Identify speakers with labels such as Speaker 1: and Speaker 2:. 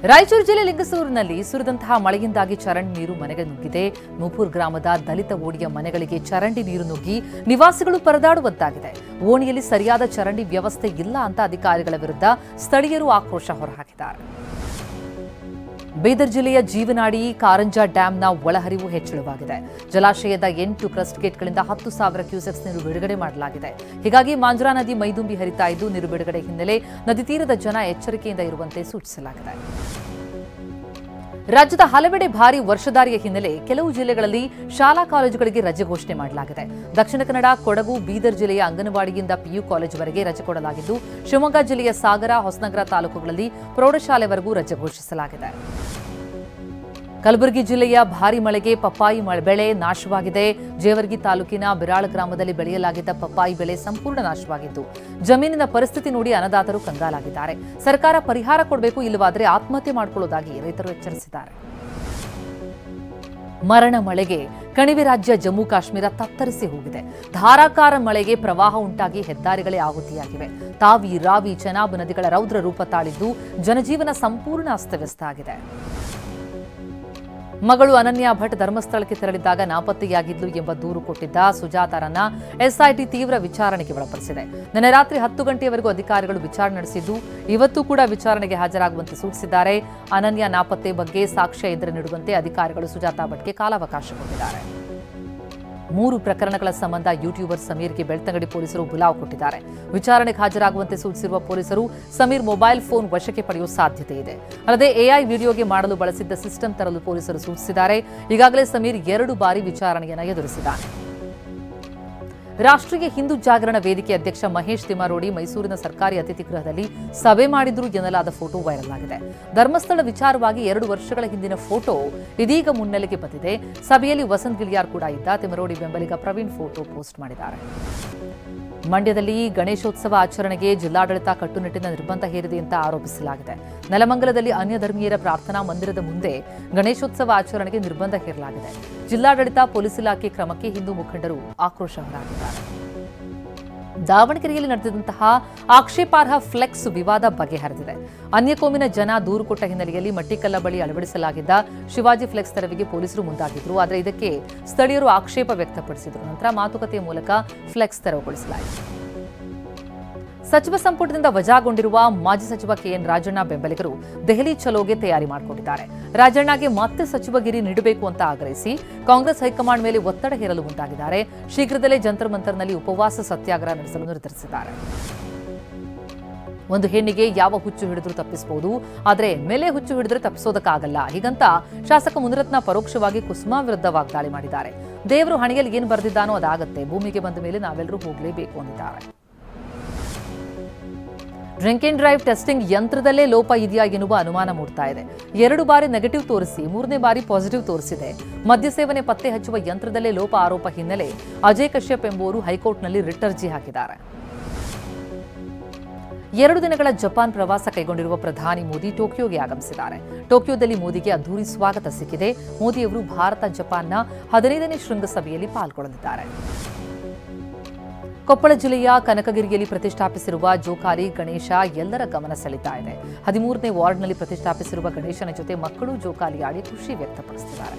Speaker 1: ರಾಯಚೂರು ಜಿಲ್ಲೆ ಲಿಂಗಸೂರಿನಲ್ಲಿ ಸುರಿದಂತಹ ಮಳೆಯಿಂದಾಗಿ ಚರಂಡಿ ನೀರು ಮನೆಗೆ ನುಗ್ಗಿದೆ. ನೂಪುರ್ ಗ್ರಾಮದ ದಲಿತ ಓಣಿಯ ಮನೆಗಳಿಗೆ ಚರಂಡಿ ನೀರು ನುಗ್ಗಿ ನಿವಾಸಿಗಳು ಪರದಾಡುವಂತಾಗಿದೆ. ಓಣಿಯಲ್ಲಿ ಸರಿಯಾದ ಚರಂಡಿ ವ್ಯವಸ್ಥೆ ಇಲ್ಲ ಅಂತ ಅಧಿಕಾರಿಗಳ ವಿರುದ್ಧ ಸ್ಥಳೀಯರು ಆಕ್ರೋಶ ಹೊರಹಾಕಿದ್ದಾರೆ. ಬೀದರ್ ಜಿಲ್ಲೆಯ ಜೀವನಾಡಿ ಕಾರಂಜಾ ಡ್ಯಾಂನ ಒಳಹರಿವು ಹೆಚ್ಚಳವಾಗಿದೆ. ಜಲಾಶಯದ 8 ಕ್ರಸ್ಟ್ ಗೇಟ್ಗಳಿಂದ 10,000 ಕ್ಯೂಸೆಕ್ಸ್ ನೀರು ಬಿಡುಗಡೆ ಮಾಡಲಾಗಿದೆ. ಹೀಗಾಗಿ ಮಾಂಜ್ರಾ ನದಿ ಮೈದುಂಬಿ ಹರಿತಾ ಇದ್ದು ನೀರು ಬಿಡುಗಡೆ ಹಿನ್ನೆಲೆ ನದಿ ತೀರದ ಜನ ಎಚ್ಚರಿಕೆಯಿಂದ ಇರುವಂತೆ ಸೂಚಿಸಲಾಗಿದೆ. ರಾಜ್ಯದ ಹಲವೆಡೆ ಭಾರೀ ವರ್ಷಧಾರಿಯ ಹಿನ್ನೆಲೆ ಕೆಲವು ಜಿಲ್ಲೆಗಳಲ್ಲಿ ಶಾಲಾ ಕಾಲೇಜುಗಳಿಗೆ ರಜೆ ಘೋಷಣೆ ಮಾಡಲಾಗಿದೆ. ದಕ್ಷಿಣ ಕನ್ನಡ, ಕೊಡಗು, ಬೀದರ್ ಜಿಲ್ಲೆಯ ಅಂಗನವಾಡಿಯಿಂದ PU ಕಾಲೇಜುವರೆಗೆ ರಜೆ ಕೊಡಲಾಗಿದ್ದು, ಶಿವಮೊಗ್ಗ ಜಿಲ್ಲೆಯ ಸಾಗರ, ಹೊಸನಗರ ತಾಲೂಕುಗಳಲ್ಲಿ ಪ್ರೌಢಶಾಲೆವರೆಗೂ ರಜೆ ಘೋಷಿಸಲಾಗಿದೆ. ಕಲಬುರಗಿ ಜಿಲ್ಲೆಯ ಭಾರೀ ಮಳೆಗೆ ಪಪ್ಪಾಯಿ ಬೆಳೆ ನಾಶವಾಗಿದೆ. ಜೇವರ್ಗಿ ತಾಲೂಕಿನ ಬಿರಾಳ ಗ್ರಾಮದಲ್ಲಿ ಬೆಳೆಯಲಾಗಿದ್ದ ಪಪ್ಪಾಯಿ ಬೆಳೆ ಸಂಪೂರ್ಣ ನಾಶವಾಗಿದ್ದು, ಜಮೀನಿನ ಪರಿಸ್ಥಿತಿ ನೋಡಿ ಅನ್ನದಾತರು ಕಂಗಾಲಾಗಿದ್ದಾರೆ. ಸರ್ಕಾರ ಪರಿಹಾರ ಕೊಡಬೇಕು, ಇಲ್ಲವಾದರೆ ಆತ್ಮಹತ್ಯೆ ಮಾಡಿಕೊಳ್ಳುವುದಾಗಿ ರೈತರು ಎಚ್ಚರಿಸಿದ್ದಾರೆ. ಮರಣ ಮಳೆಗೆ ಕಣಿವೆ ರಾಜ್ಯ ಜಮ್ಮು ಕಾಶ್ಮೀರ ತತ್ತರಿಸಿ ಹೋಗಿದೆ. ಧಾರಾಕಾರ ಮಳೆಗೆ ಪ್ರವಾಹ ಉಂಟಾಗಿ ಹೆದ್ದಾರಿಗಳೇ ಆಹುತಿಯಾಗಿವೆ. ತಾವಿ, ರಾವಿ, ಚೆನಾಬ್ ನದಿಗಳ ರೌದ್ರ ರೂಪ ತಾಳಿದ್ದು ಜನಜೀವನ ಸಂಪೂರ್ಣ ಅಸ್ತವ್ಯಸ್ತ ಆಗಿದೆ. ಮಗಳು ಅನನ್ಯ ಭಟ್ ಧರ್ಮಸ್ಥಳಕ್ಕೆ ತೆರಳಿದ್ದಾಗ ನಾಪತ್ತೆಯಾಗಿದ್ಲು ಎಂಬ ದೂರು ಕೊಟ್ಟಿದ್ದ ಸುಜಾತಾರನ್ನ SIT ತೀವ್ರ ವಿಚಾರಣೆಗೆ ಒಳಪಡಿಸಿದೆ. ನಿನ್ನೆ ರಾತ್ರಿ 10 ಗಂಟೆಯವರೆಗೂ ಅಧಿಕಾರಿಗಳು ವಿಚಾರಣೆ ನಡೆಸಿದ್ದು, ಇವತ್ತು ಕೂಡ ವಿಚಾರಣೆಗೆ ಹಾಜರಾಗುವಂತೆ ಸೂಚಿಸಿದ್ದಾರೆ. ಅನನ್ಯ ನಾಪತ್ತೆ ಬಗ್ಗೆ ಸಾಕ್ಷ್ಯ ಎದುರು ನೀಡುವಂತೆ ಅಧಿಕಾರಿಗಳು ಸುಜಾತಾ ಭಟ್ಗೆ ಕಾಲಾವಕಾಶ ಕೊಟ್ಟಿದ್ದಾರೆ. 3 ಪ್ರಕರಣಗಳ ಸಂಬಂಧ ಯೂಟ್ಯೂಬರ್ ಸಮೀರ್ಗೆ ಬೆಳ್ತಂಗಡಿ ಪೊಲೀಸರು ಬುಲಾವ್ ಕೊಟ್ಟಿದ್ದಾರೆ. ವಿಚಾರಣೆಗೆ ಹಾಜರಾಗುವಂತೆ ಸೂಚಿಸಿರುವ ಪೊಲೀಸರು ಸಮೀರ್ ಮೊಬೈಲ್ ಫೋನ್ ವಶಕ್ಕೆ ಪಡೆಯುವ ಸಾಧ್ಯತೆ ಇದೆ. ಅಲ್ಲದೆ AI ವಿಡಿಯೋಗೆ ಮಾಡಲು ಬಳಸಿದ್ದ ಸಿಸ್ಟಮ್ ತರಲು ಪೊಲೀಸರು ಸೂಚಿಸಿದ್ದಾರೆ. ಈಗಾಗಲೇ ಸಮೀರ್ 2 ಬಾರಿ ವಿಚಾರಣೆಯನ್ನು ಎದುರಿಸಿದ್ದಾರೆ. ರಾಷ್ಟ್ರೀಯ ಹಿಂದೂ ಜಾಗರಣ ವೇದಿಕೆ ಅಧ್ಯಕ್ಷ ಮಹೇಶ್ ತಿಮ್ಮಾರೋಡಿ ಮೈಸೂರಿನ ಸರ್ಕಾರಿ ಅತಿಥಿ ಗೃಹದಲ್ಲಿ ಸಭೆ ಮಾಡಿದ್ರು ಎನ್ನಲಾದ ಫೋಟೋ ವೈರಲ್ ಆಗಿದೆ. ಧರ್ಮಸ್ಥಳ ವಿಚಾರವಾಗಿ 2 ವರ್ಷಗಳ ಹಿಂದಿನ ಫೋಟೋ ಇದೀಗ ಮುನ್ನೆಲೆಗೆ ಬಂದಿದೆ. ಸಭೆಯಲ್ಲಿ ವಸಂತ್ ಗಿಳಿಯಾರ್ ಕೂಡ ಇದ್ದ. ತಿಮ್ಮಾರೋಡಿ ಬೆಂಬಲಿಗ ಪ್ರವೀಣ್ ಫೋಟೋ ಪೋಸ್ಟ್ ಮಾಡಿದ್ದಾರೆ. ಮಂಡ್ಯದಲ್ಲಿ ಗಣೇಶೋತ್ಸವ ಆಚರಣೆಗೆ ಜಿಲ್ಲಾಡಳಿತ ಕಟ್ಟುನಿಟ್ಟಿನ ನಿರ್ಬಂಧ ಹೇರಿದೆ ಅಂತ ಆರೋಪಿಸಲಾಗಿದೆ. ನೆಲಮಂಗಲದಲ್ಲಿ ಅನ್ಯ ಧರ್ಮೀಯರ ಪ್ರಾರ್ಥನಾ ಮಂದಿರದ ಮುಂದೆ ಗಣೇಶೋತ್ಸವ ಆಚರಣೆಗೆ ನಿರ್ಬಂಧ ಹೇರಲಾಗಿದೆ. ಜಿಲ್ಲಾಡಳಿತ ಪೊಲೀಸ್ ಇಲಾಖೆ ಕ್ರಮಕ್ಕೆ ಹಿಂದೂ ಮುಖಂಡರು ಆಕ್ರೋಶ ಹೊರಹಾಕಿದ್ದಾರೆ. ದಾವಣಗೆರೆಯಲ್ಲಿ ನಡೆದಿದ್ದಂತಹ ಆಕ್ಷೇಪಾರ್ಹ ಫ್ಲೆಕ್ಸ್ ವಿವಾದ ಬಗೆಹರಿದಿದೆ. ಅನ್ಯಕೋಮಿನ ಜನ ದೂರು ಕೊಟ್ಟ ಹಿನ್ನೆಲೆಯಲ್ಲಿ ಮಟ್ಟಿಕಲ್ಲ ಬಳಿ ಅಳವಡಿಸಲಾಗಿದ್ದ ಶಿವಾಜಿ ಫ್ಲೆಕ್ಸ್ ತೆರವಿಗೆ ಪೊಲೀಸರು ಮುಂದಾಗಿದ್ರು. ಆದರೆ ಇದಕ್ಕೆ ಸ್ಥಳೀಯರು ಆಕ್ಷೇಪ ವ್ಯಕ್ತಪಡಿಸಿದರು. ನಂತರ ಮಾತುಕತೆಯ ಮೂಲಕ ಫ್ಲೆಕ್ಸ್ ತೆರವುಗೊಳಿಸಲಾಯಿತು. ಸಚಿವ ಸಂಪುಟದಿಂದ ವಜಾಗೊಂಡಿರುವ ಮಾಜಿ ಸಚಿವ KN ರಾಜಣ್ಣ ಬೆಂಬಲಿಗರು ದೆಹಲಿ ಚಲೋಗೆ ತಯಾರಿ ಮಾಡಿಕೊಂಡಿದ್ದಾರೆ. ರಾಜಣ್ಣಗೆ ಮತ್ತೆ ಸಚಿವಗಿರಿ ನೀಡಬೇಕು ಅಂತ ಆಗ್ರಹಿಸಿ ಕಾಂಗ್ರೆಸ್ ಹೈಕಮಾಂಡ್ ಮೇಲೆ ಒತ್ತಡ ಹೇರಲು ಮುಂದಾಗಿದ್ದಾರೆ. ಶೀಘ್ರದಲ್ಲೇ ಜಂತರ್ ಮಂತರ್ನಲ್ಲಿ ಉಪವಾಸ ಸತ್ಯಾಗ್ರಹ ನಡೆಸಲು ನಿರ್ಧರಿಸಿದ್ದಾರೆ. ಒಂದು ಹೆಣ್ಣಿಗೆ ಯಾವ ಹುಚ್ಚು ಹಿಡಿದ್ರೂ ತಪ್ಪಿಸಬಹುದು, ಆದರೆ ಮೇಲೆ ಹುಚ್ಚು ಹಿಡಿದ್ರೆ ತಪ್ಪಿಸೋದಕ್ಕಾಗಲ್ಲ. ಹೀಗಂತ ಶಾಸಕ ಮುನಿರತ್ನ ಪರೋಕ್ಷವಾಗಿ ಕುಸುಮಾ ವಿರುದ್ಧ ವಾಗ್ದಾಳಿ ಮಾಡಿದ್ದಾರೆ. ದೇವರು ಹಣೆಯಲ್ಲಿ ಏನು ಬರೆದಿದ್ದಾನೋ ಅದಾಗತ್ತೆ, ಭೂಮಿಗೆ ಬಂದ ಮೇಲೆ ನಾವೆಲ್ಲರೂ ಹೋಗಲೇಬೇಕು ಅಂದಿದ್ದಾರೆ. ಡ್ರಿಂಕ್ ಅಂಡ್ ಡ್ರೈವ್ ಟೆಸ್ಟಿಂಗ್ ಯಂತ್ರದಲ್ಲೇ ಲೋಪ ಇದೆಯಾ ಎನ್ನುವ ಅನುಮಾನ ಮೂಡ್ತಾ ಇದೆ. 2 ಬಾರಿ ನೆಗೆಟಿವ್ ತೋರಿಸಿ 3ನೇ ಬಾರಿ ಪಾಸಿಟಿವ್ ತೋರಿಸಿದೆ. ಮದ್ಯ ಸೇವನೆ ಪತ್ತೆ ಹಚ್ಚುವ ಯಂತ್ರದಲ್ಲೇ ಲೋಪ ಆರೋಪ ಹಿನ್ನೆಲೆ ಅಜಯ್ ಕಶ್ಯಪ್ ಎಂಬುವರು ಹೈಕೋರ್ಟ್ನಲ್ಲಿ ರಿಟ್ ಅರ್ಜಿ ಹಾಕಿದ್ದಾರೆ. 2 ದಿನಗಳ ಜಪಾನ್ ಪ್ರವಾಸ ಕೈಗೊಂಡಿರುವ ಪ್ರಧಾನಿ ಮೋದಿ ಟೋಕಿಯೋಗೆ ಆಗಮಿಸಿದ್ದಾರೆ. ಟೋಕಿಯೋದಲ್ಲಿ ಮೋದಿಗೆ ಅದ್ದೂರಿ ಸ್ವಾಗತ ಸಿಕ್ಕಿದೆ. ಮೋದಿಯವರು ಭಾರತ ಜಪಾನ್ನ 15ನೇ ಶೃಂಗಸಭೆಯಲ್ಲಿ ಪಾಲ್ಗೊಳ್ಳಲಿದ್ದಾರೆ. ಕೊಪ್ಪಳ ಜಿಲ್ಲೆಯ ಕನಕಗಿರಿಯಲ್ಲಿ ಪ್ರತಿಷ್ಠಾಪಿಸಿರುವ ಜೋಕಾಲಿ ಗಣೇಶ ಎಲ್ಲರ ಗಮನ ಸೆಳೀತಾ ಇದೆ. 13ನೇ ವಾರ್ಡ್ನಲ್ಲಿ ಪ್ರತಿಷ್ಠಾಪಿಸಿರುವ ಗಣೇಶನ ಜೊತೆ ಮಕ್ಕಳು ಜೋಕಾಲಿ ಆಡಿ ಖುಷಿ ವ್ಯಕ್ತಪಡಿಸಿದ್ದಾರೆ.